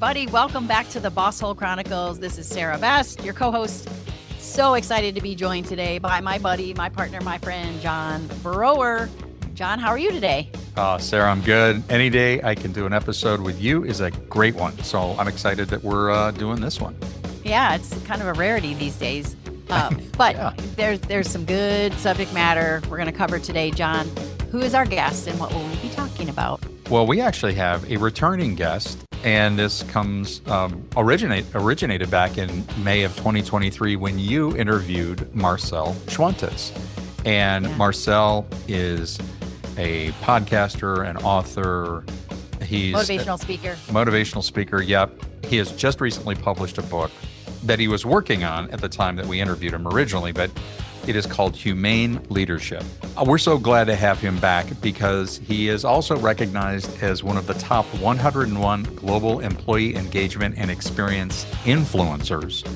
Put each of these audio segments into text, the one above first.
everybody. Welcome back to the Boss Hole Chronicles. This is Sarah Best, your co-host. So excited to be joined today by my buddy, my partner, my friend, John Brower. John, how are you today? Sarah, I'm good. Any day I can do an episode with you is a great one. So I'm excited that we're doing this one. Yeah, it's kind of a rarity these days. But yeah. There's some good subject matter we're going to cover today. John, who is our guest and what will we be talking about? Well, we actually have a returning guest, and this comes originated back in May of 2023 when you interviewed Marcel Schwantes. And Marcel is a podcaster, an author. He's Motivational speaker, yep. He has just recently published a book that he was working on at the time that we interviewed him originally, but it is called Humane Leadership. We're so glad to have him back because he is also recognized as one of the top 101 global employee engagement and experience influencers.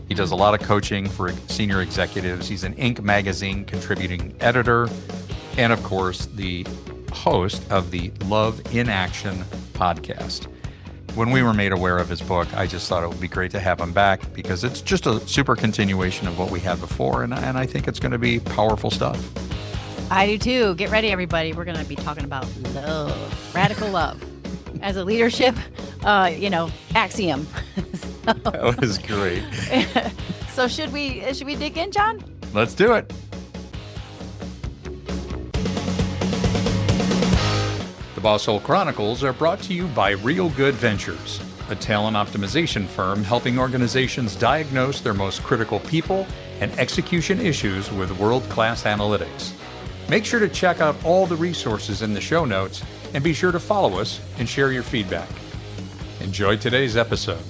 He does a lot of coaching for senior executives. He's an Inc. magazine contributing editor, and of course, the host of the Love in Action podcast. When we were made aware of his book, I just thought it would be great to have him back because it's just a super continuation of what we had before, and I think it's going to be powerful stuff. I do too. Get ready, everybody. We're going to be talking about love, radical love, as a leadership, axiom. That was great. So should we dig in, John? Let's do it. The Boss Hole Chronicles are brought to you by Real Good Ventures, a talent optimization firm helping organizations diagnose their most critical people and execution issues with world-class analytics. Make sure to check out all the resources in the show notes and be sure to follow us and share your feedback. Enjoy today's episode.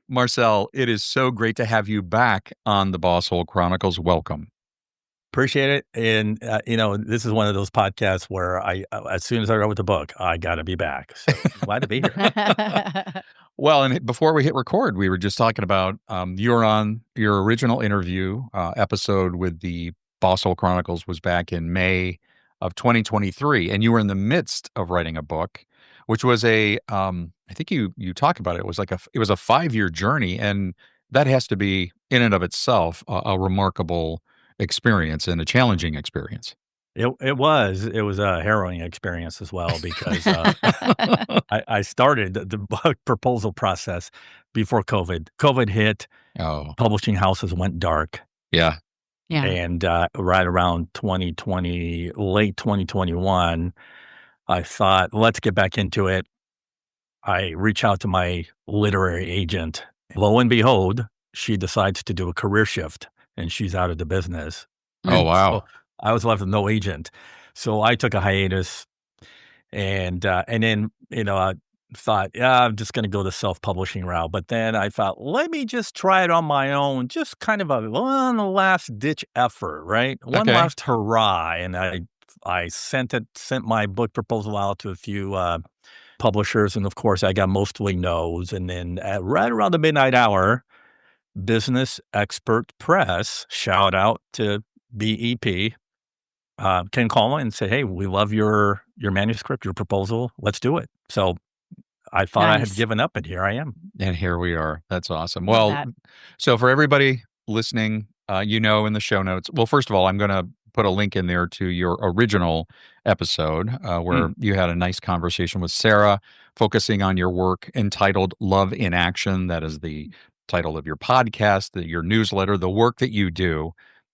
Marcel, it is so great to have you back on the Boss Hole Chronicles. Welcome. Appreciate it. And, this is one of those podcasts where as soon as I wrote the book, I got to be back. So glad to be here. Well, and before we hit record, we were just talking about you were on your original interview episode with the Boss Hole Chronicles was back in May of 2023. And you were in the midst of writing a book, which was I think you talk about it. It was a 5-year journey. And that has to be in and of itself a remarkable experience and a challenging experience. It was a harrowing experience as well because I started the book proposal process before COVID. COVID hit. Oh, publishing houses went dark. Yeah. And right around 2020, late 2021, I thought, let's get back into it. I reach out to my literary agent. Lo and behold, she decides to do a career shift. And she's out of the business. Oh, wow. So I was left with no agent. So I took a hiatus and then, I thought, I'm just going to go the self-publishing route. But then I thought, let me just try it on my own, just kind of one last ditch effort, right? One last hurrah. And I sent my book proposal out to a few publishers. And of course, I got mostly no's. And then right around the midnight hour, Business Expert Press, shout out to BEP, can call me and say, hey, we love your manuscript, your proposal. Let's do it. So I thought I had given up, and here I am. And here we are. That's awesome. Well, so for everybody listening, in the show notes, well, first of all, I'm going to put a link in there to your original episode where you had a nice conversation with Sarah, focusing on your work entitled Love in Action. That is the title of your podcast, your newsletter, the work that you do.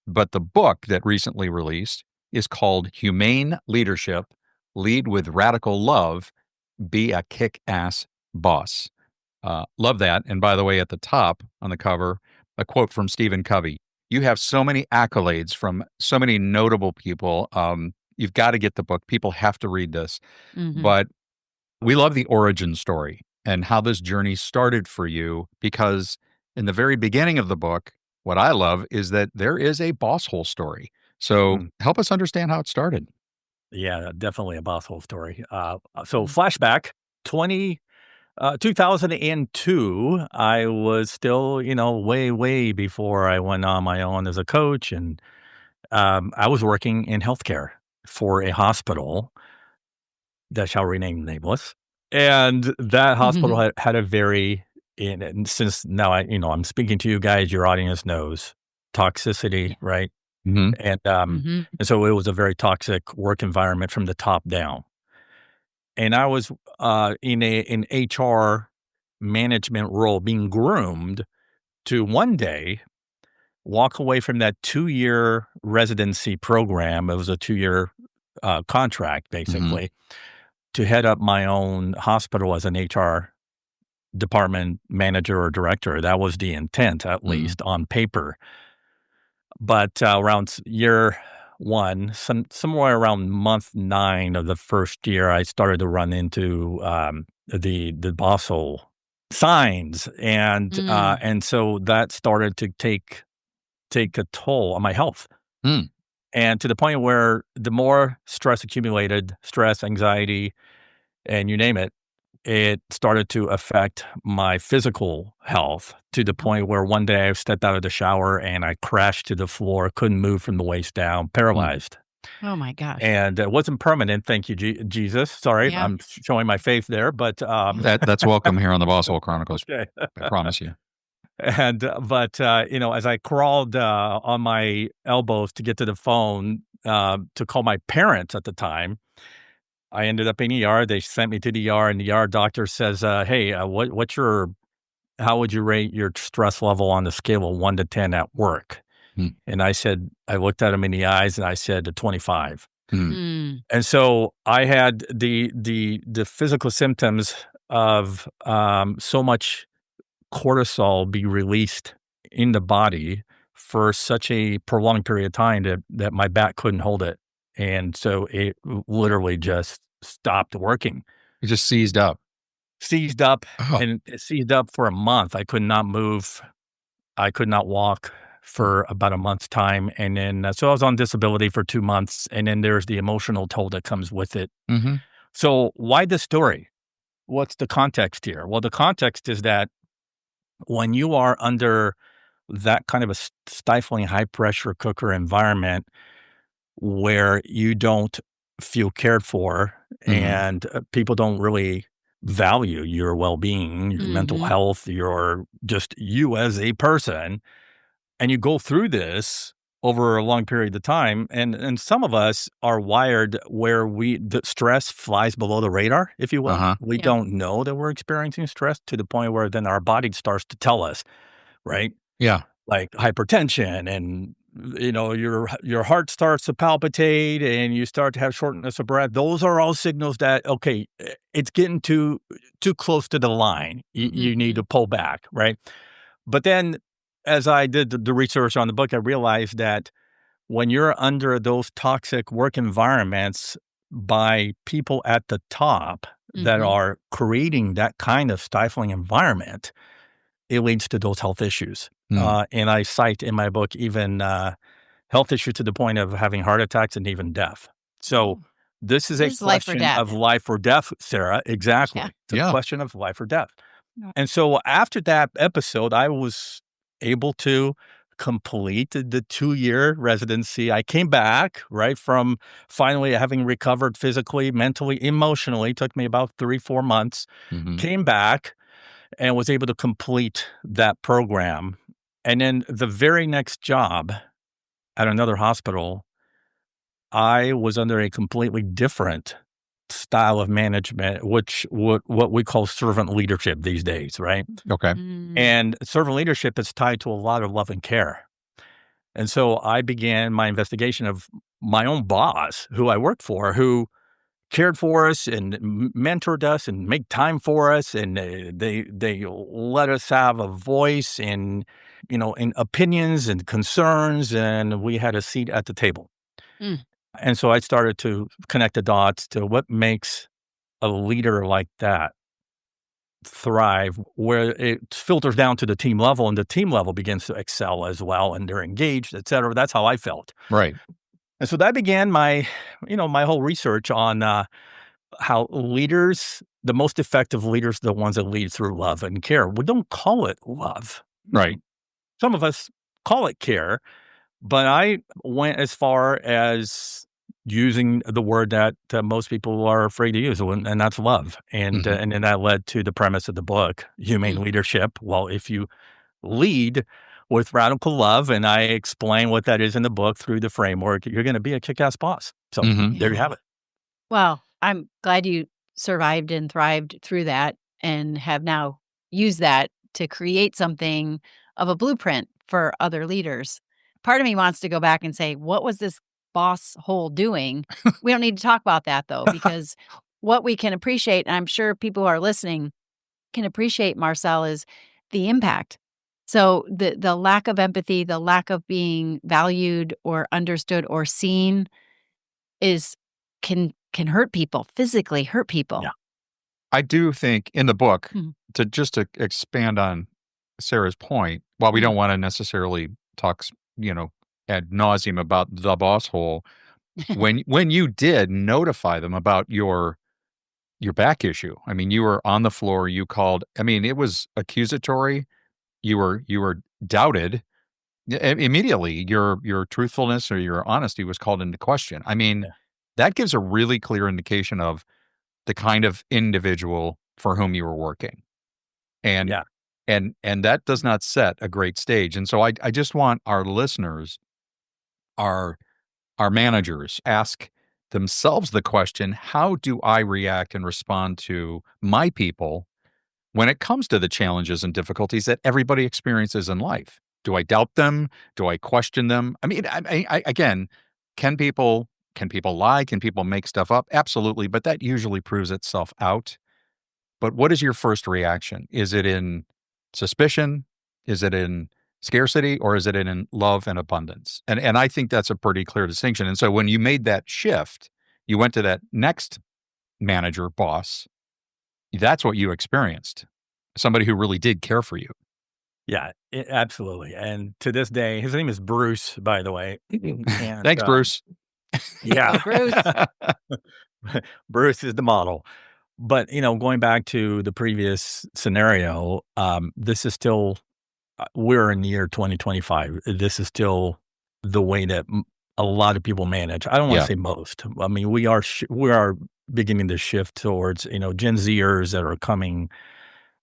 But the book that recently released is called Humane Leadership, Lead with Radical Love, Be a Kick-Ass Boss. Love that. And by the way, at the top on the cover, a quote from Stephen Covey. You have so many accolades from so many notable people. You've got to get the book. People have to read this. Mm-hmm. But we love the origin story and how this journey started for you, because in the very beginning of the book, what I love is that there is a boss hole story. So help us understand how it started. Yeah, definitely a boss hole story. So flashback, 2002, I was still, way before I went on my own as a coach. And I was working in healthcare for a hospital. that shall remain nameless. And that hospital had a very, and since now I'm speaking to you guys, your audience knows toxicity, right? Mm-hmm. And so it was a very toxic work environment from the top down. And I was in an HR management role, being groomed to one day walk away from that 2-year residency program. It was a 2-year contract, basically, to head up my own hospital as an HR department manager or director. That was the intent, at least on paper. But around year one, somewhere around month 9 of the first year, I started to run into the bossel signs, and so that started to take a toll on my health. And to the point where the more stress accumulated, stress, anxiety, and you name it, it started to affect my physical health to the point where one day I stepped out of the shower and I crashed to the floor, couldn't move from the waist down, paralyzed. Oh my gosh. And it wasn't permanent. Thank you, Jesus. Sorry, Yeah. I'm showing my faith there, but That's welcome here on the Boss Hole Chronicles. okay. I promise you. And but as I crawled on my elbows to get to the phone to call my parents at the time, I ended up in ER. They sent me to the ER, and the ER doctor says, "Hey, how would you rate your stress level on the scale of 1 to 10 at work?" And I looked at him in the eyes, and I said, 25. And so I had the physical symptoms of so much cortisol be released in the body for such a prolonged period of time that my back couldn't hold it. And so it literally just stopped working. It just seized up. And it seized up for a month. I could not move. I could not walk for about a month's time. And then, so I was on disability for 2 months. And then there's the emotional toll that comes with it. So why this story? What's the context here? Well, the context is that when you are under that kind of a stifling high pressure cooker environment where you don't feel cared for and people don't really value your well-being, your mental health, your just you as a person, and you go through this over a long period of time, and some of us are wired where the stress flies below the radar, if you will. We don't know that we're experiencing stress to the point where then our body starts to tell us, right? Yeah. Like hypertension, and your heart starts to palpitate and you start to have shortness of breath. Those are all signals that, okay, it's getting too close to the line. You need to pull back, right? But then as I did the research on the book, I realized that when you're under those toxic work environments by people at the top that are creating that kind of stifling environment, it leads to those health issues. And I cite in my book even health issues to the point of having heart attacks and even death. So this is a question of life or death, Sarah. Exactly. Yeah. It's a question of life or death. And so after that episode, I was able to complete the 2-year residency. I came back, right, from finally having recovered physically, mentally, emotionally. It took me about 3-4 months. Came back and was able to complete that program. And then the very next job at another hospital, I was under a completely different style of management, what we call servant leadership these days, right? Okay. And servant leadership is tied to a lot of love and care. And so I began my investigation of my own boss, who I worked for, who cared for us and mentored us and made time for us, and they let us have a voice in opinions and concerns, and we had a seat at the table. And so I started to connect the dots to what makes a leader like that thrive, where it filters down to the team level, and the team level begins to excel as well, and they're engaged, et cetera. That's how I felt. Right. And so that began my whole research on how leaders, the most effective leaders, are the ones that lead through love and care. We don't call it love. Right. Some of us call it care, but I went as far as using the word that most people are afraid to use, and that's love. And then that led to the premise of the book, Humane Leadership. Well, if you lead with radical love, and I explain what that is in the book through the framework, you're going to be a kick-ass boss. So there you have it. Well, I'm glad you survived and thrived through that and have now used that to create something of a blueprint for other leaders. Part of me wants to go back and say, what was this boss hole doing? We don't need to talk about that though, because what we can appreciate, and I'm sure people who are listening can appreciate, Marcel, is the impact. So the lack of empathy, the lack of being valued or understood or seen is can hurt people, physically hurt people. Yeah. I do think in the book, Mhm. to expand on Sarah's point, while we Mhm. don't want to necessarily talk, ad nauseum about the boss hole, when you did notify them about your back issue, I mean, you were on the floor, you called, I mean, it was accusatory, you were doubted. Immediately, your truthfulness or your honesty was called into question. I mean, Yeah. that gives a really clear indication of the kind of individual for whom you were working. And Yeah. and that does not set a great stage. And so I just want our listeners, our managers, ask themselves the question, how do I react and respond to my people when it comes to the challenges and difficulties that everybody experiences in life? Do I doubt them? Do I question them? I mean, again, can people lie? Can people make stuff up? Absolutely, but that usually proves itself out. But what is your first reaction? Is it in suspicion? Is it in scarcity? Or is it in love and abundance? And I think that's a pretty clear distinction. And so when you made that shift, you went to that next manager, boss, that's what you experienced. Somebody who really did care for you. Yeah, absolutely. And to this day, his name is Bruce, by the way. And Thanks, Bruce. yeah, Oh, Bruce. Bruce is the model. But going back to the previous scenario, this is still we're in the year 2025. This is still the way that a lot of people manage. I don't want Yeah. to say most. I mean, we are beginning to shift towards Gen Zers that are coming.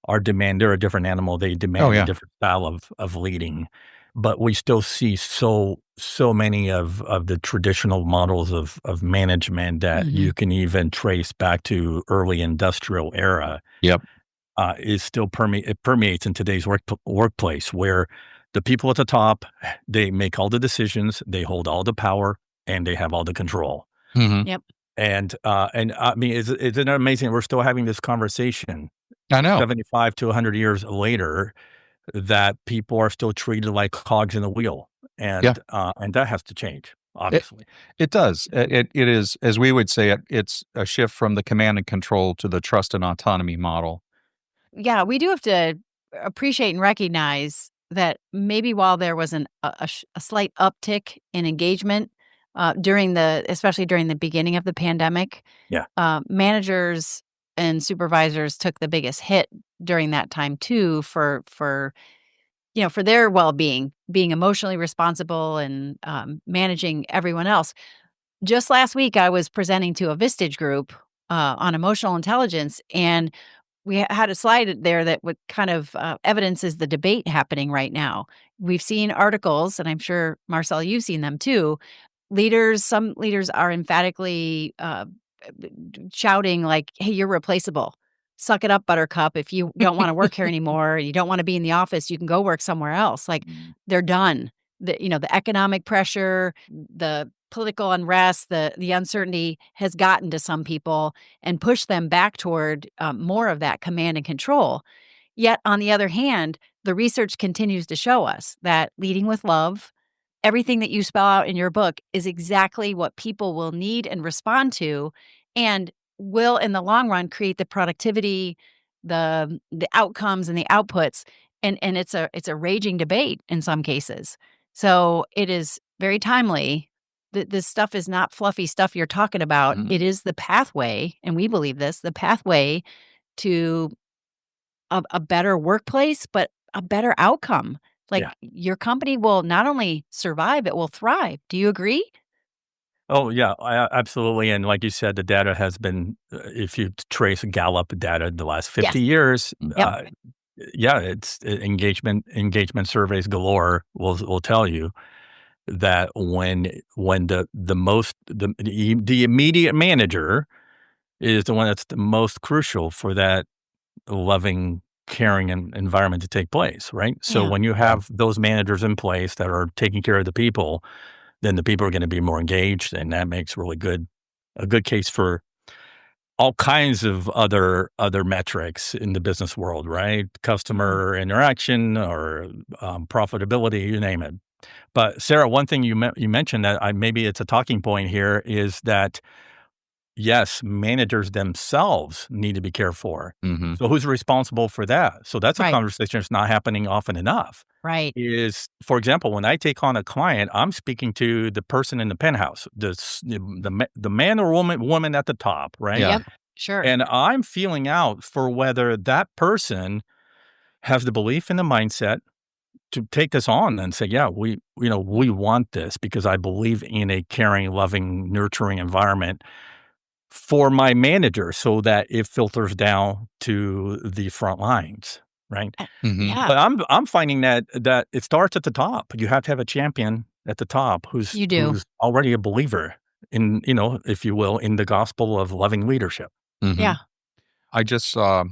They're a different animal. They Oh, demand a yeah. different style of leading, but we still see so many of the traditional models of management that you can even trace back to early industrial era. Yep. Is still it permeates in today's workplace, where the people at the top, they make all the decisions, they hold all the power, and they have all the control. Mhm. Yep. And I mean, isn't it amazing? We're still having this conversation I know. 75 to 100 years later, that people are still treated like cogs in the wheel, Yeah. and that has to change, It obviously. it does. It is, as we would say, it's a shift from the command and control to the trust and autonomy model. Yeah, we do have to appreciate and recognize that maybe while there was a slight uptick in engagement especially during the beginning of the pandemic, Yeah. Managers and supervisors took the biggest hit during that time too for their well-being, being emotionally responsible and managing everyone else. Just last week, I was presenting to a Vistage group on emotional intelligence, and we had a slide there that would kind of evidences the debate happening right now. We've seen articles, and I'm sure, Marcel, you've seen them too. Some leaders are emphatically shouting like, "Hey, you're replaceable. Suck it up, buttercup. If you don't want to work here anymore, you don't want to be in the office, you can go work somewhere else." Like, they're done. The economic pressure, the political unrest, the uncertainty has gotten to some people and pushed them back toward more of that command and control. Yet, on the other hand, the research continues to show us that leading with love, everything that you spell out in your book, is exactly what people will need and respond to, and will, in the long run, create the productivity, the outcomes, and the outputs. And it's a raging debate in some cases. So it is very timely. This stuff is not fluffy stuff you're talking about. Mhm. It is the pathway, and we believe this, the pathway to a better workplace, but a better outcome. Like, Yeah. your company will not only survive, it will thrive. Do you agree? Oh, yeah, absolutely. And like you said, the data has been, if you trace Gallup data the last Yes. 50 years, Yep. yeah, it's engagement surveys galore will tell you that when the immediate manager is the one that's the most crucial for that loving, caring environment to take place, right? So Yeah. when you Yeah. have those managers in place that are taking care of the people, then the people are going to be more engaged, and that makes a good case for all kinds of other metrics in the business world, right? Yeah. Customer interaction or profitability, you name it. But Sarah, one thing you mentioned that maybe it's a talking point here is that yes, managers themselves need to be cared for. Hmm. So who's responsible for that? So that's a Right. conversation that's not happening often enough. Right. Is, for example, when I take on a client, I'm speaking to the person in the penthouse, the man or woman at the top, right? Yeah. Yep. Sure. And I'm feeling out for whether that person has the belief and the mindset to take this on and say, yeah, we want this because I believe in a caring, loving, nurturing environment for my manager so that it filters down to the front lines, right? Hmm. Yeah, But I'm finding that it starts at the top. You have to have a champion at the top you do. who's already a believer in, if you will, in the gospel of loving leadership. Hmm. Yeah. I just saw,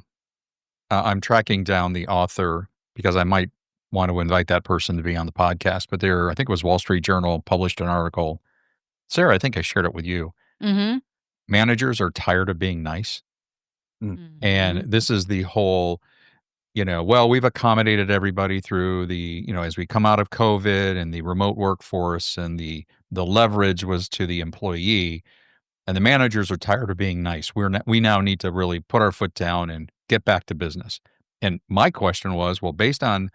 I'm tracking down the author because I might want to invite that person to be on the podcast. But I think it was Wall Street Journal published an article. Sarah, I think I shared it with you. Mhm. Managers are tired of being nice. And Mhm. this is the whole, well, we've accommodated everybody through as we come out of COVID and the remote workforce, and the leverage was to the employee, and the managers are tired of being nice. We now need to really put our foot down and get back to business. And my question was, well, based on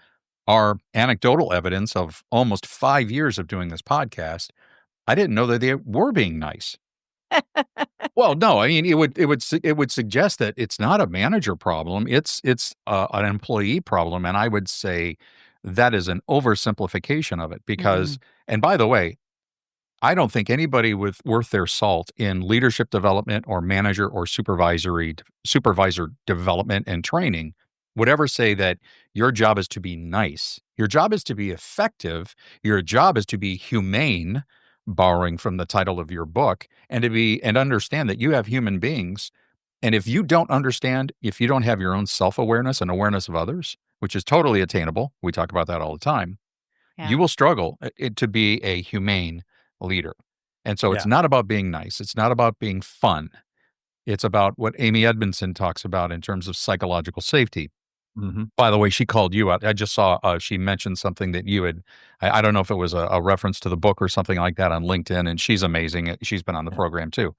our anecdotal evidence of almost 5 years of doing this podcast, I didn't know that they were being nice. Well, no, I mean, it would suggest that it's not a manager problem. It's an employee problem, and I would say that is an oversimplification of it. Because, Mm. and by the way, I don't think anybody with worth their salt in leadership development or manager or supervisor development and training would ever say that your job is to be nice. Your job is to be effective. Your job is to be humane, borrowing from the title of your book, and and understand that you have human beings. And if you don't have your own self-awareness and awareness of others, which is totally attainable, we talk about that all the time, you Yeah. will struggle to be a humane leader. And so it's Yeah. not about being nice. It's not about being fun. It's about what Amy Edmondson talks about in terms of psychological safety. Mhm. By the way, she called you out. I just saw she mentioned something that you had. I don't know if it was a reference to the book or something like that on LinkedIn, and she's amazing. She's been on the Yeah. program too.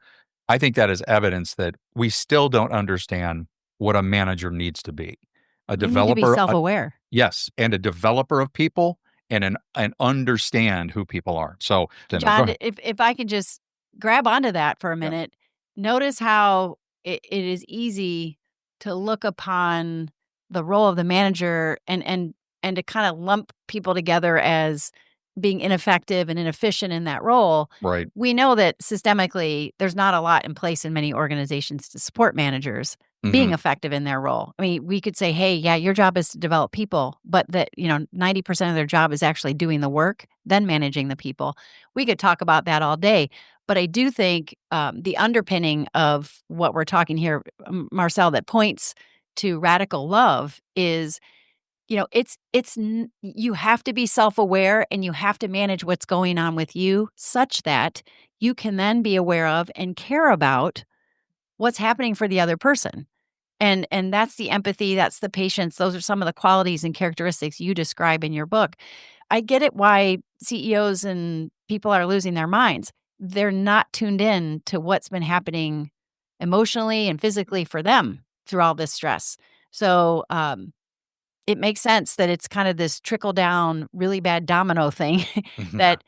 I think that is evidence that we still don't understand what a manager needs to be. A They need to be developer, self-aware. yes, and a developer of people, and understand who people are. So, go John, ahead. if I could just grab onto that for a Yeah. minute, notice how it is easy to look upon the role of the manager and to kind of lump people together as being ineffective and inefficient in that role. Right. We know that systemically there's not a lot in place in many organizations to support managers being Hmm. effective in their role. I mean, we could say, "Hey, yeah, your job is to develop people," but that, 90% of their job is actually doing the work, then managing the people. We could talk about that all day, but I do think, the underpinning of what we're talking here, Marcel, that points to radical love is, you have to be self-aware and you have to manage what's going on with you such that you can then be aware of and care about what's happening for the other person. And that's the empathy, that's the patience. Those are some of the qualities and characteristics you describe in your book. I get it why CEOs and people are losing their minds. They're not tuned in to what's been happening emotionally and physically for them through all this stress. So, it makes sense that it's kind of this trickle down, really bad domino thing Yeah. that,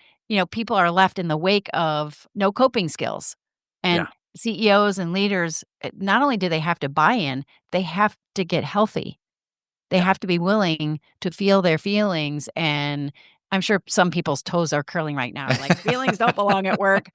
people are left in the wake of no coping skills. And Yeah. CEOs and leaders, not only do they have to buy in, they have to get healthy. They Yeah. have to be willing to feel their feelings. And I'm sure some people's toes are curling right now. Like, feelings don't belong at work.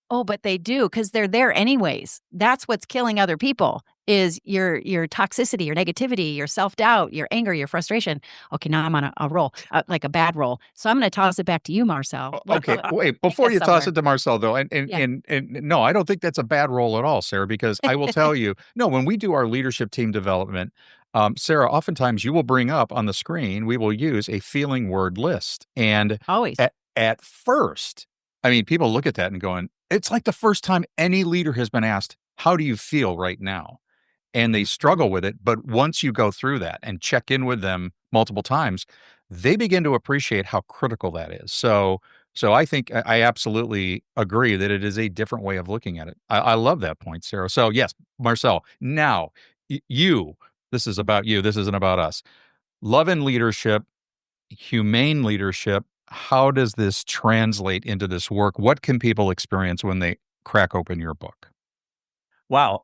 Oh, but they do because 'cause they're there anyways. That's what's killing other people is your toxicity, your negativity, your self-doubt, your anger, your frustration. Okay, now I'm on a roll, like a bad roll. So I'm gonna toss it back to you, Marcel. Okay, What wait, take before us you toss somewhere. it to Marcel though, Yeah. and no, I don't think that's a bad role at all, Sarah, because I will tell you, no, when we do our leadership team development, Sarah, oftentimes you will bring up on the screen, we will use a feeling word list. And Always. at first, I mean, people look at that and going, it's like the first time any leader has been asked, how do you feel right now? And they struggle with it. But once you go through that and check in with them multiple times, they begin to appreciate how critical that is. So I think I absolutely agree that it is a different way of looking at it. I love that point, Sarah. So yes, Marcel, now you, this is about you. This isn't about us. Love and leadership, humane leadership. How does this translate into this work? What can people experience when they crack open your book? Wow.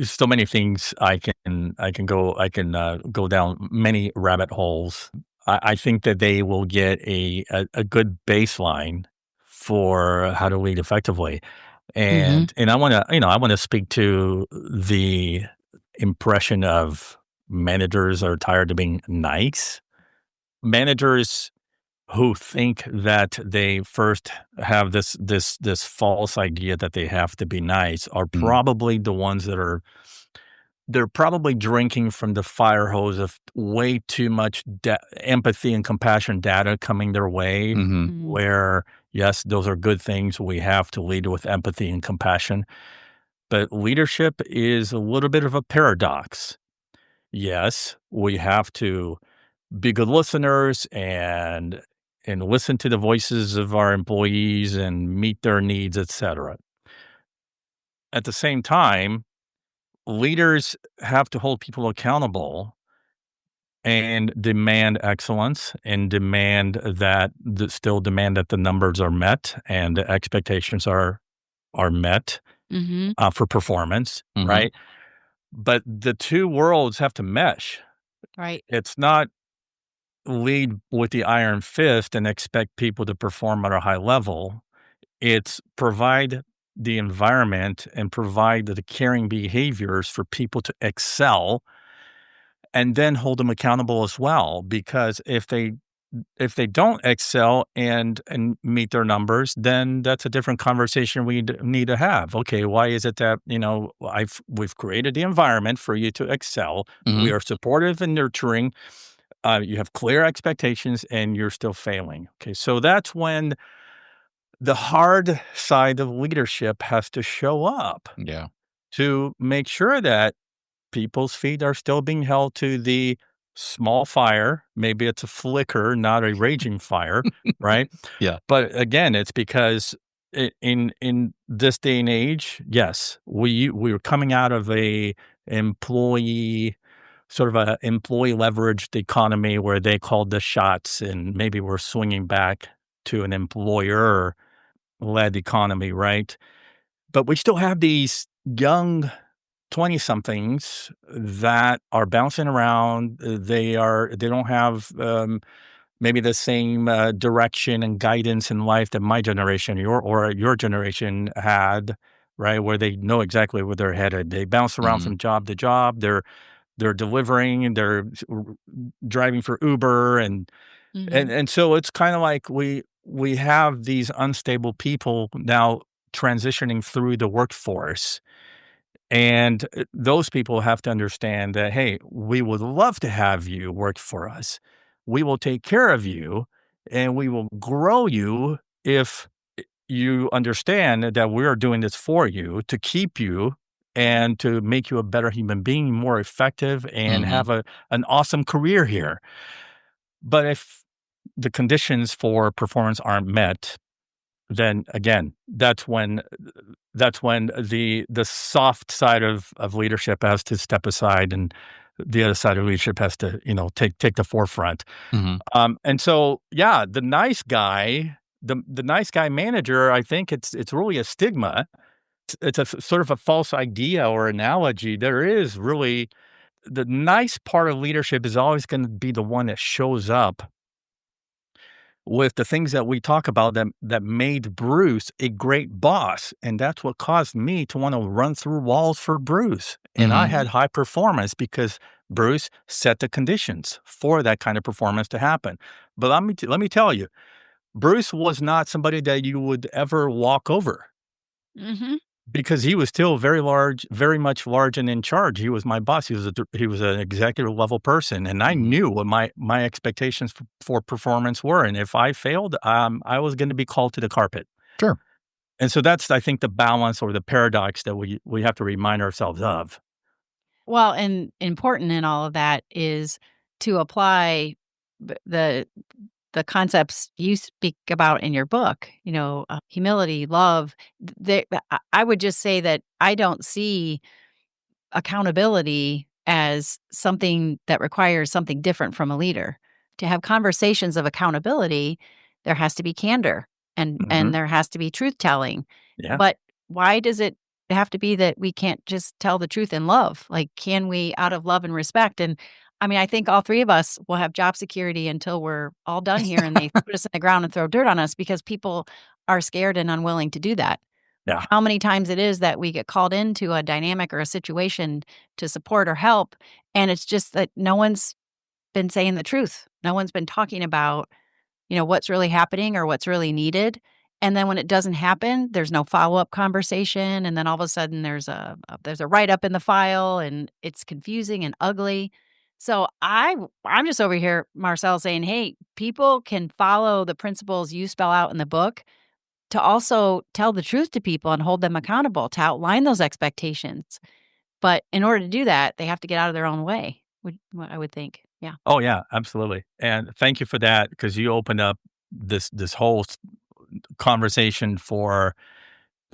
So many things I can go down many rabbit holes. I think that they will get a good baseline for how to lead effectively. Mhm. And I want to, I want to speak to the impression of managers are tired of being nice. Managers who think that they first have this false idea that they have to be nice are Mm, probably the ones that are they're probably drinking from the fire hose of way too much empathy and compassion data coming their way, mhm, Mhm. where yes, those are good things. We have to lead with empathy and compassion, but leadership is a little bit of a paradox. Yes, we have to be good listeners and listen to the voices of our employees and meet their needs, etc. At the same time, leaders have to hold people accountable and demand excellence and still demand that the numbers are met and the expectations are met Mhm. for performance, mhm, right? But the two worlds have to mesh. Right. It's not lead with the iron fist and expect people to perform at a high level. It's provide the environment and provide the caring behaviors for people to excel and then hold them accountable as well. Because if they don't excel and meet their numbers, then that's a different conversation we need to have. Okay, why is it that we've created the environment for you to excel? We mhm. are supportive and nurturing. You have clear expectations, and you're still failing. Okay, so that's when the hard side of leadership has to show up Yeah. to make sure that people's feet are still being held to the small fire. Maybe it's a flicker, not a raging fire, right? Yeah. But again, it's because in this day and age, yes, we were coming out of a employee sort of a employee leveraged economy where they called the shots, and maybe we're swinging back to an employer led economy, right? But we still have these young 20 somethings that are bouncing around. They don't have maybe the same direction and guidance in life that my generation, your generation had, right? Where they know exactly where they're headed. They bounce around Mhm, from job to job. They're delivering and driving for Uber and Mhm. and so it's kind of like we have these unstable people now transitioning through the workforce. And those people have to understand that, hey, we would love to have you work for us. We will take care of you and we will grow you if you understand that we are doing this for you to keep you and to make you a better human being, more effective, and mhm, have an awesome career here. But if the conditions for performance aren't met, then again, that's when the soft side of leadership has to step aside and the other side of leadership has to, take the forefront. mhm. And so, yeah, the nice guy manager, I think it's really a stigma. It's a sort of a false idea or analogy. There is really the nice part of leadership is always going to be the one that shows up with the things that we talk about that made Bruce a great boss, and that's what caused me to wanna run through walls for Bruce, and I Mhm. had Mhm. high performance because Bruce set the conditions for that kind of performance to happen. But let me tell you, Bruce was not somebody that you would ever walk over Mhm. because he was still very large, very much large and in charge. He was my boss. He was an executive level person, and I Mhm. knew what my expectations for performance were. And if I failed, I was going to be called to the carpet. Sure. And so that's, I think, the balance or the paradox that we have to remind ourselves of. Well, and important in all of that is to apply the concepts you speak about in your book, humility, love. I would just say that I don't see accountability as something that requires something different from a leader. To have conversations of accountability, there has to be candor Hmm. and there has to be truth telling. Yeah. But why does it have to be that we can't just tell the truth in love? Like, can we out of love and respect? And I mean, I think all three of us will have job security until we're all done here and they put us in the ground and throw dirt on us because people are scared and unwilling to do that. Yeah. How many times it is that we get called into a dynamic or a situation to support or help, and it's just that no one's been saying the truth. No one's been talking about, what's really happening or what's really needed. And then when it doesn't happen, there's no follow-up conversation, and then all of a sudden there's a write-up in the file, and it's confusing and ugly. So I'm just over here, Marcel, saying, "Hey, people can follow the principles you spell out in the book to also tell the truth to people and hold them accountable, to outline those expectations." But in order to do that, they have to get out of their own way, I would think. Yeah. Oh yeah, absolutely. And thank you for that because you opened up this whole conversation for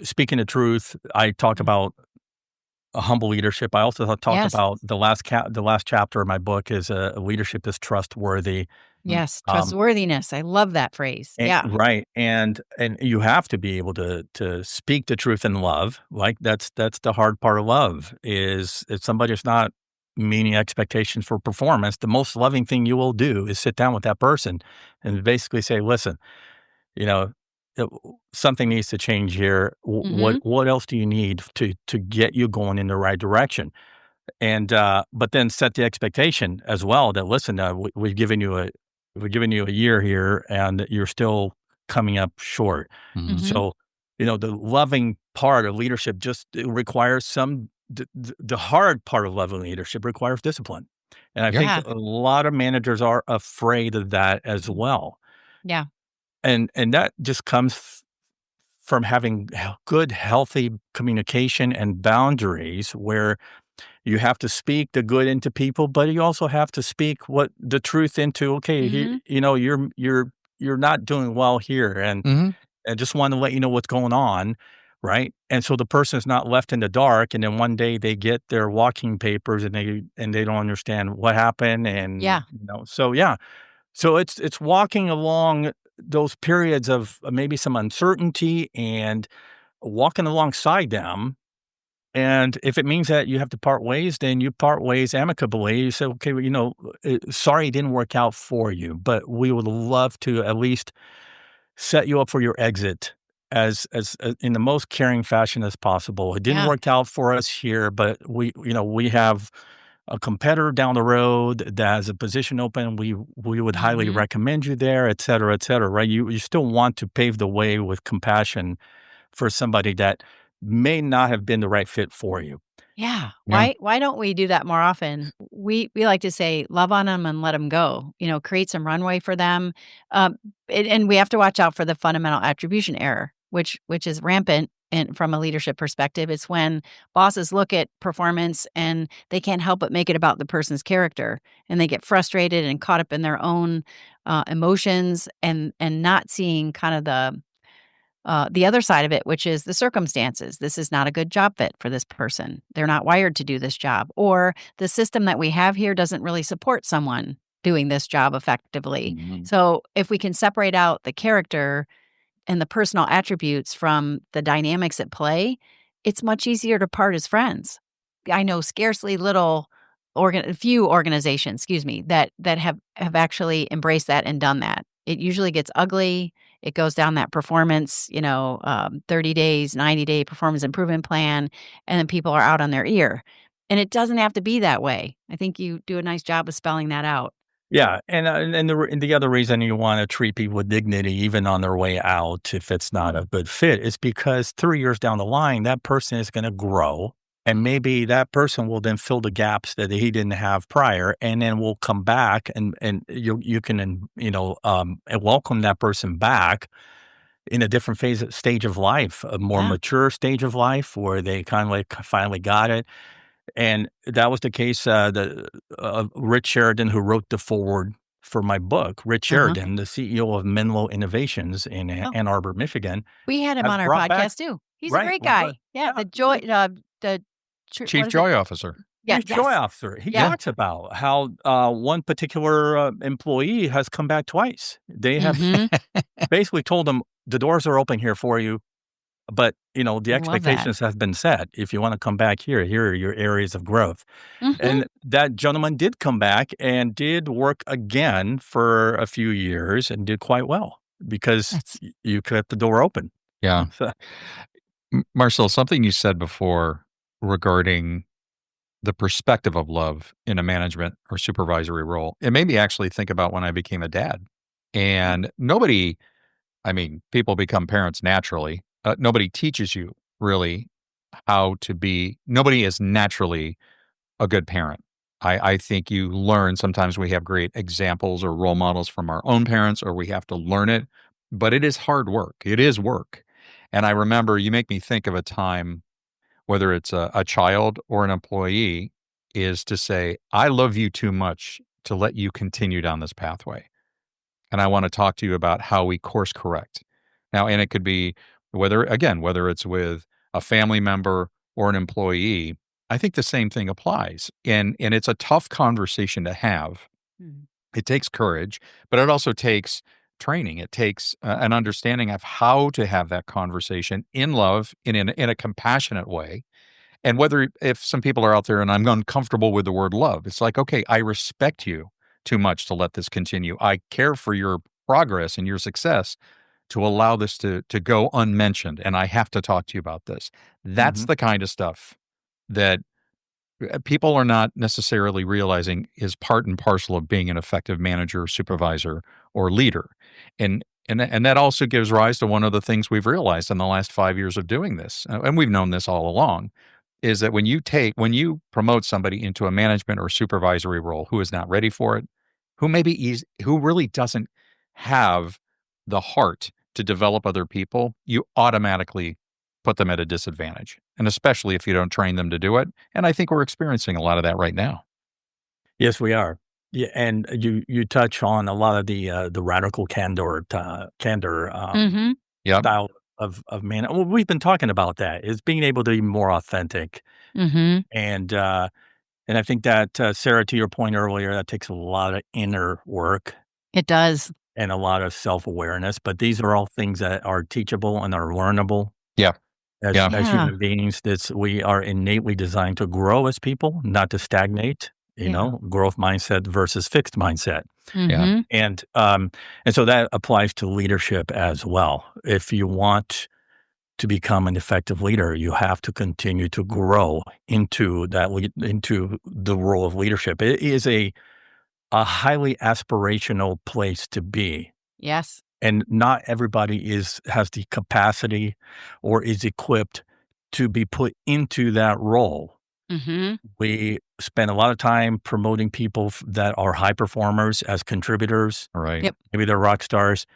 speaking the truth. I talk Mhm. about a humble leadership. I also talk Yes. about the last chapter of my book is leadership is trustworthy. Yes, Um, trustworthiness. I love that phrase. Yeah. right, and you have to be able to speak the truth in love. Like that's the hard part of love is if somebody's not meeting expectations for performance, the most loving thing you will do is sit down with that person and basically say, "Listen, you know, something needs to change here. Mhm. What else do you need to get you going in the right direction?" And, but then set the expectation as well that, "Listen, we've given you a year here, and you're still coming up short." Mhm. Mhm. So, the loving part of leadership just it requires the hard part of loving leadership requires discipline. And I Yeah. think Yeah. a lot of managers are afraid of that as Mhm. well. Yeah. And that just comes from having good, healthy communication and boundaries where you have to speak the good into people, but you also have to speak what the truth into, "Okay, here, Mhm. you're not doing well here, and Mhm. I just wanna let you know what's going on," right? And so the person is not left in the dark, and then one day they get their walking papers and they don't understand what happened, and, Yeah. so yeah. So it's walking along those periods of maybe some uncertainty and walking alongside them, and if it means that you have to part ways, then you part ways amicably. You say, "Okay, well, sorry it didn't work out for you, but we would love to at least set you up for your exit as in the most caring fashion as possible. It didn't Yeah. work out for us here, but we have a competitor down the road that has a position open. We would highly Mhm. recommend you there, et cetera," right? You still want to pave the way with compassion for somebody that may not have been the right fit for you. Yeah. Yeah. Why don't we do that more often? We like to say, "Love on them and let them go." Create some runway for them. Um, and we have to watch out for the fundamental attribution error, which is rampant and from a leadership perspective. It's when bosses look at performance and they can't help but make it about the person's character, and they get frustrated and caught up in their own emotions and not seeing kind of the other side of it, which is the circumstances. This is not a good job fit for this person. They're not wired to do this job. Or the system that we have here doesn't really support someone doing this job effectively. Mhm. So, if we can separate out the character and the personal attributes from the dynamics at play, it's much easier to part as friends. I know scarcely few organizations, excuse me, that have actually embraced that and done that. it usually gets ugly. It goes down that performance, 30 days, 90-day performance improvement plan, and then people are out on their ear. And it doesn't have to be that way. I think you do a nice job of spelling that out. Yeah, and the other reason you wanna treat people with dignity even on their way out if it's not a good fit is because 3 years down the line, that person is gonna grow, and maybe that person will then fill the gaps that he didn't have prior, and then will come back and you can, welcome that person back in a different stage of life, a more Yeah. mature stage of life where they kinda, like, finally got it. And that was the case, Rich Sheridan, who wrote the foreword for my book. Rich Uh-huh. Sheridan, the CEO of Menlo Innovations in Oh, Ann Arbor, Michigan, we had him has on our brought back podcast too. He's a right, great right, guy. Yeah, yeah, right, the what Chief is it? Joy Officer. Yeah, Chief Joy yes. Officer. He Yeah. talks about how, one particular, employee has come back twice. They have Mhm. basically told him, "The doors are open here for you. But, the I love that. expectations have been set. If you wanna come back here, here are your areas of growth." Mhm. And that gentleman did come back and did work again for a few years and did quite well because That's you kept the door open. Yeah. So Marcel, something you said before regarding the perspective of love in a management or supervisory role, it made me actually think about when I became a dad. And people become parents naturally. Nobody teaches you really nobody is naturally a good parent. I think you learn sometimes we have great examples or role models from our own parents, or we have to learn it, but it is hard work. It is work. And I remember you make me think of a time, whether it's a child or an employee, is to say, I love you too much to let you continue down this pathway. And I want to talk to you about how we course correct. Now, and it could be whether it's with a family member or an employee, I think the same thing applies. And it's a tough conversation to have. Mhm. It takes courage, but it also takes training. It takes an understanding of how to have that conversation in love, in a compassionate way. And whether if some people are out there and I'm uncomfortable with the word love, it's like, okay, I respect you too much to let this continue. I care for your progress and your success to allow this to go unmentioned. And I have to talk to you about this. That's mhm. the kind of stuff that people are not necessarily realizing is part and parcel of being an effective manager, supervisor, or leader. And that also gives rise to one of the things we've realized in the last 5 years of doing this, and we've known this all along, is that when you promote somebody into a management or supervisory role who is not ready for it, who really doesn't have the heart to develop other people, you automatically put them at a disadvantage, and especially if you don't train them to do it. And I think we're experiencing a lot of that right now. Yes, we are. Yeah, and you touch on a lot of the radical candor, Mhm. Yep. style of man well, we've been talking about that, is being able to be more authentic. Mhm. And, I think that, Sarah, to your point earlier, that takes a lot of inner work It does. and a lot of self-awareness, but these are all things that are teachable and are learnable. Yeah. Yeah. As Yeah. human beings, we are innately designed to grow as people, not to stagnate, Yeah. growth mindset versus fixed mindset. Yeah. Mhm. And so that applies to leadership as well. If you want to become an effective leader, you have to continue to grow into into the role of leadership. It is a highly aspirational place to be. Yes. And not everybody has the capacity or is equipped to be put into that role. Mhm. We spend a lot of time promoting people that are high performers as contributors. All right. Yep. Maybe they're rock stars.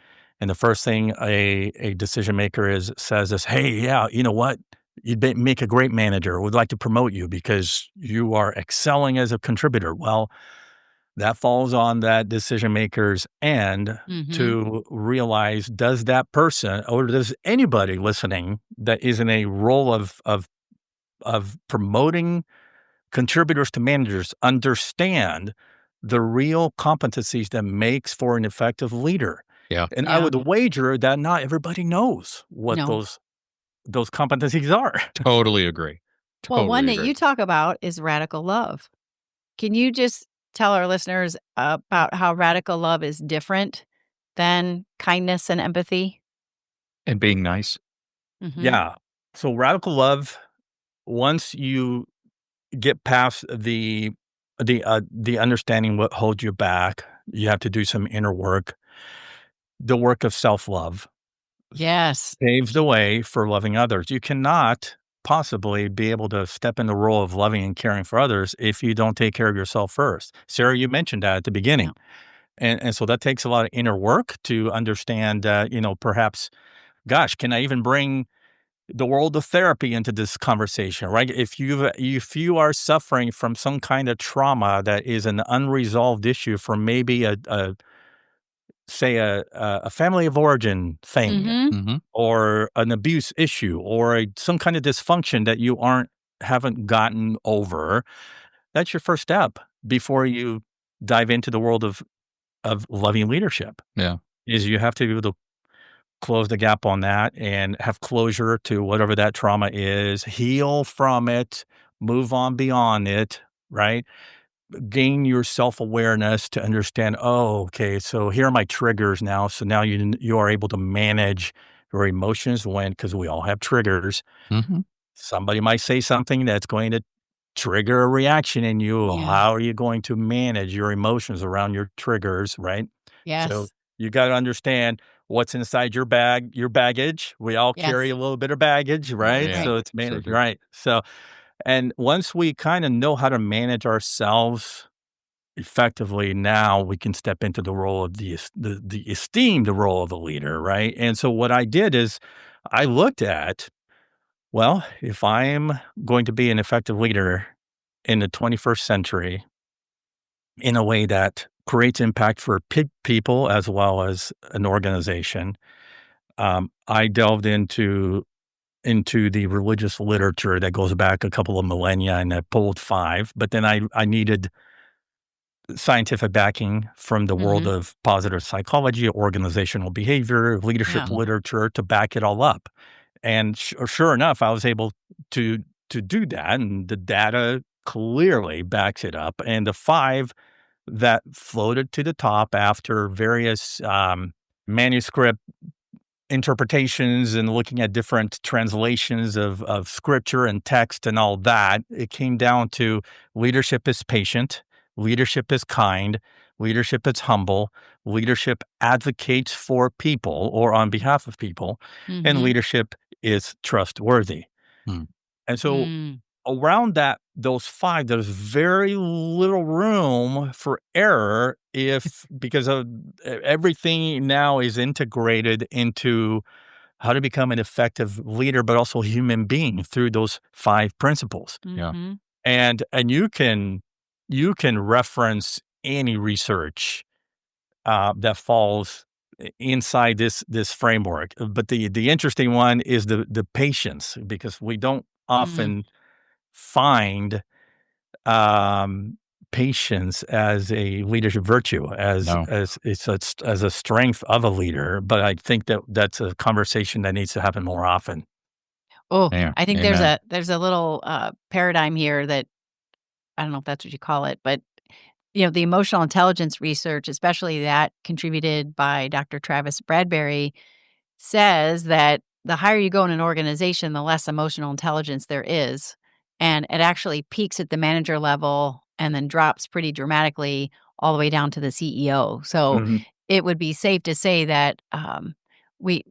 And the first thing a decision maker says is, "Hey, yeah, you know what? Make a great manager. We'd like to promote you because you are excelling as a contributor." Well, that falls on that decision maker's end Mhm. to realize, does that person or does anybody listening that is in a role of promoting contributors to managers understand the real competencies that makes for an effective leader? Yeah. And I Yeah. would wager that not everybody knows what No. those competencies are. Totally agree. Well, one Totally that agree. you talk about is radical love. Can you just tell our listeners about how radical love is different then kindness and empathy. And being nice. Mhm. Yeah. So radical love, once you get past the understanding what holds you back, you have to do some inner work. The work of self-love Yes. paves the way for loving others. You cannot possibly be able to step in the role of loving and caring for others if you don't take care of yourself first. Sarah, you mentioned that at the Yeah. beginning. And so that takes a lot of inner work to understand, perhaps, gosh, can I even bring the world of therapy into this conversation, right? If you are suffering from some kind of trauma that is an unresolved issue from maybe a family of origin thing, Mhm. Mhm. or an abuse issue, or some kind of dysfunction that you haven't gotten over, that's your first step before you dive into the world of loving leadership. Yeah. Is you have to be able to close the gap on that and have closure to whatever that trauma is, heal from it, move on beyond it, right? Gain your self-awareness to understand, "Oh, okay, so here are my triggers now." So now you are able to manage your emotions because we all have triggers. Mhm. Somebody might say something that's going to trigger a reaction in you. Yeah. How are you going to manage your emotions around your triggers, right? So Yes. you got to understand what's inside your baggage. We all carry Yes. a little bit of baggage, right? Yeah. Right. So it's Sure managed, do. right? So, and once we kind of know how to manage ourselves effectively, now we can step into the role of the esteemed role of the leader, right? And so what I did is I looked at, well, if I'm going to be an effective leader in the 21st century in a way that creates impact for people as well as an organization, I delved into the religious literature that goes back a couple of millennia, and I pulled five. But then I needed scientific backing from the world Mhm. of positive psychology, organizational behavior, leadership Yeah. literature to back it all up. And sure enough, I was able to do that, and the data clearly backs it up. And the five that floated to the top after various manuscript interpretations and looking at different translations of scripture and text and all that, it came down to leadership is patient, leadership is kind, leadership is humble, leadership advocates for people or on behalf of people, and Mhm. leadership is trustworthy. Mm. And so Mm. around those five, there's very little room for error if because of everything now is integrated into how to become an effective leader, but also a human being through those five principles. Yeah. Mhm. And you can reference any research that falls inside this framework. But the interesting one is the patience, because we don't Mm. often find um, patience as a leadership virtue, No. as a strength of a leader. But I think that's a conversation that needs to happen more often. Oh, Yeah. I think Amen. there's a little, paradigm here that I don't know if that's what you call it, but, the emotional intelligence research, especially that contributed by Dr. Travis Bradbury, says that the higher you go in an organization, the less emotional intelligence there is. And it actually peaks at the manager level and then drops pretty dramatically all the way down to the CEO. So Mhm. it would be safe to say that we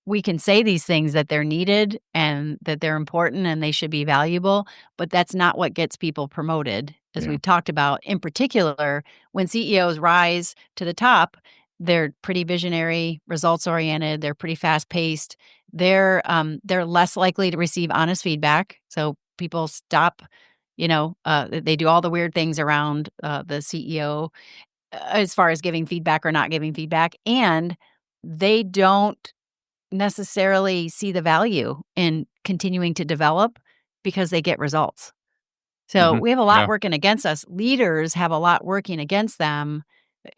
we can say these things that they're needed and that they're important and they should be valuable, but that's not what gets people promoted. As Yeah. we've talked about, in particular, when CEOs rise to the top, they're pretty visionary, results oriented, they're pretty fast paced. They're less likely to receive honest feedback. So people stop, they do all the weird things around the CEO as far as giving feedback or not giving feedback. And they don't necessarily see the value in continuing to develop because they get results. So Mhm. we have a lot Yeah. working against us. Leaders have a lot working against them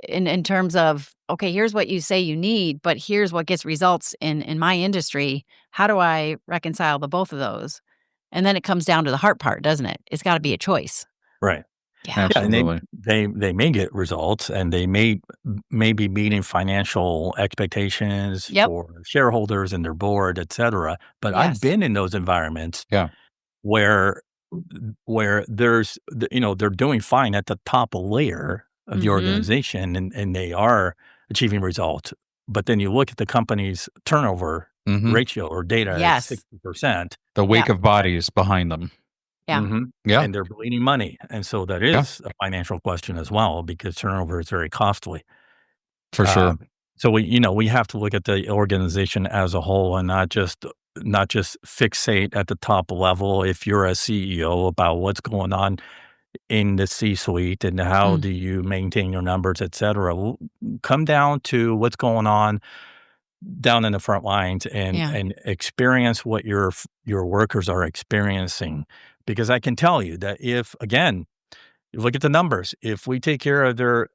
in terms of, okay, here's what you say you need, but here's what gets results in my industry. How do I reconcile the both of those? And then it comes down to the heart part, doesn't it? It's got to be a choice. Right. Yeah. Yeah, and Absolutely. they may get results, and they may be meeting financial expectations Yep. for shareholders and their board, et cetera. But I've Yes. been in those environments Yeah. where there's they're doing fine at the top layer of the Mhm. organization, and they are achieving results. But then you look at the company's turnover Hmm. ratio or data at Yes. 60%. The Yeah. wake of bodies behind them. Yeah. Mhm. Yeah. And they're bleeding money, and so that Yeah. is a financial question as well because turnover is very costly. For sure. Um, so we have to look at the organization as a whole and not just fixate at the top level if you're a CEO about what's going on in the C-suite and how Mm. do you maintain your numbers, et cetera. Come down to what's going on down in the front lines and Yeah. experience what your workers are experiencing. Because I can tell you that if, again, you look at the numbers, if we take care of their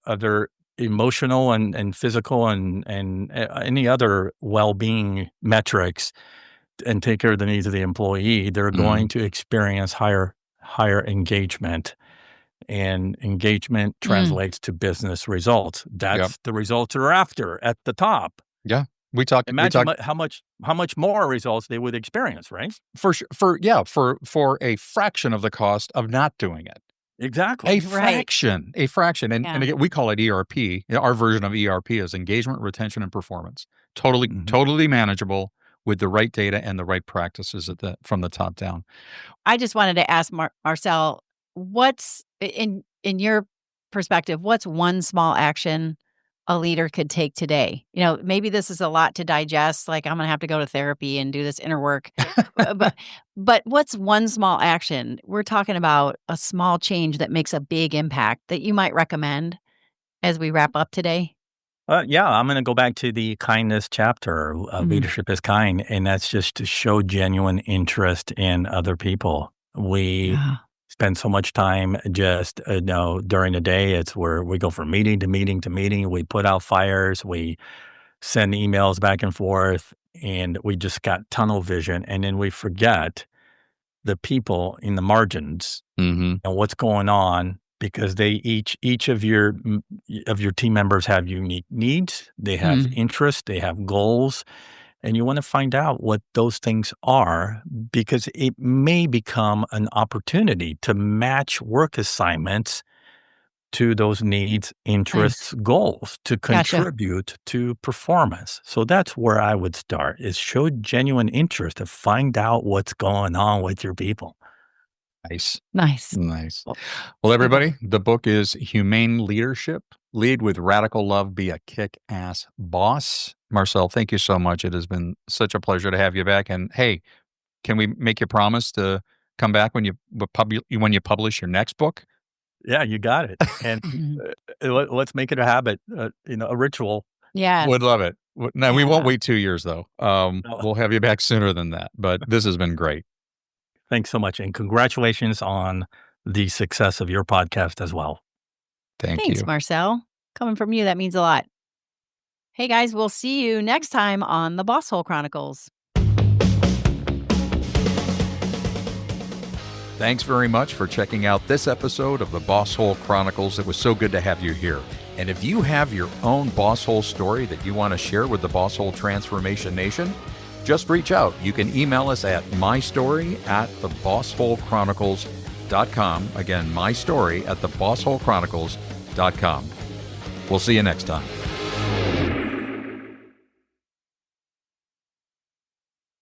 emotional and physical and any other well-being metrics and take care of the needs of the employee, they're going Mhm. to experience higher engagement, and engagement Mm. translates to business results. Yep. That's the results they're after at the top. Yeah. We talked How much more results they would experience, right? for sure for a fraction of the cost of not doing it. A Exactly. Right. fraction, a fraction. And Yeah. again, we call it ERP. Our version of ERP is engagement, retention, and performance. Totally, Mhm. totally manageable with the right data and the right practices from the top down. I just wanted to ask Marcel, what's in your perspective, what's one small action a leader could take today? Maybe this is a lot to digest, like I'm gonna have to go to therapy and do this inner work. But what's one small action? We're talking about a small change that makes a big impact that you might recommend as we wrap up today? Yeah, I'm going to go back to the kindness chapter. Mm. Leadership is kind, and that's just to show genuine interest in other people. We Yeah. spend so much time just during the day. It's where we go from meeting to meeting to meeting. We put out fires. We send emails back and forth, and we just got tunnel vision, and then we forget the people in the margins Mhm. and what's going on because they each of your team members have unique needs, they have Mm. interests, they have goals, and you want to find out what those things are because it may become an opportunity to match work assignments to those needs, Nice. interests, goals to Gotcha. contribute to performance. So that's where I would start is show genuine interest to find out what's going on with your people. Nice. Nice. Nice. Well, Well, well, everybody, the book is Humane Leadership. Lead with radical love, be a kick-ass boss. Marcel, thank you so much. It has been such a pleasure to have you back. And hey, can we make you promise to come back when you publish your next book? Yeah, you got it. And mhm. let's make it a habit, a ritual. Would Yes. love it. No, we won't Yeah. wait 2 years though. No, We'll have you back sooner than that. But this has been great. thanks so much, and congratulations on the success of your podcast as well. Thank Thanks, you. Marcel. Coming from you, that means a lot. Hey guys, we'll see you next time on the Boss Hole Chronicles. Thanks very much for checking out this episode of the Boss Hole Chronicles. It was so good to have you here. And if you have your own Boss Hole story that you want to share with the Boss Hole Transformation Nation, just reach out. You can email us at mystory@thebossholechronicles.com. Again, mystory@thebossholechronicles.com. We'll see you next time.